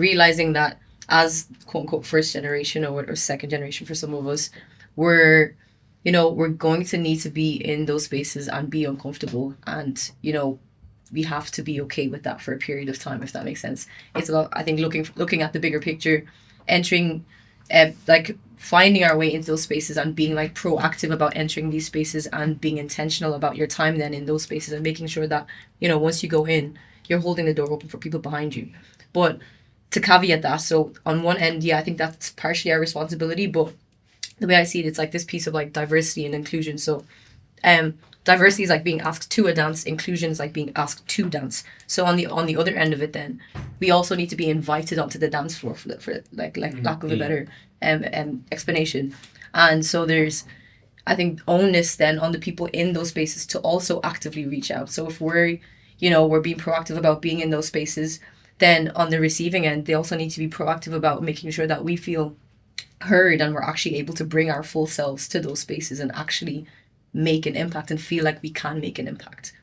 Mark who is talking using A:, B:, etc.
A: realizing that as quote unquote first generation or second generation for some of us, we're we're going to need to be in those spaces and be uncomfortable, and we have to be okay with that for a period of time, if that makes sense. It's about, I think, looking at the bigger picture, entering, like finding our way into those spaces and being like proactive about entering these spaces and being intentional about your time then in those spaces, and making sure that once you go in, you're holding the door open for people behind you. But to caveat that, so on one end, yeah, I think that's partially our responsibility, but the way I see it, it's like this piece of like diversity and inclusion. So diversity is like being asked to a dance, inclusion is like being asked to dance. So on the other end of it, then we also need to be invited onto the dance floor for lack of a better explanation. And so there's, I think, onus then on the people in those spaces to also actively reach out. So if we're being proactive about being in those spaces, then on the receiving end, they also need to be proactive about making sure that we feel heard and we're actually able to bring our full selves to those spaces and actually make an impact and feel like we can make an impact.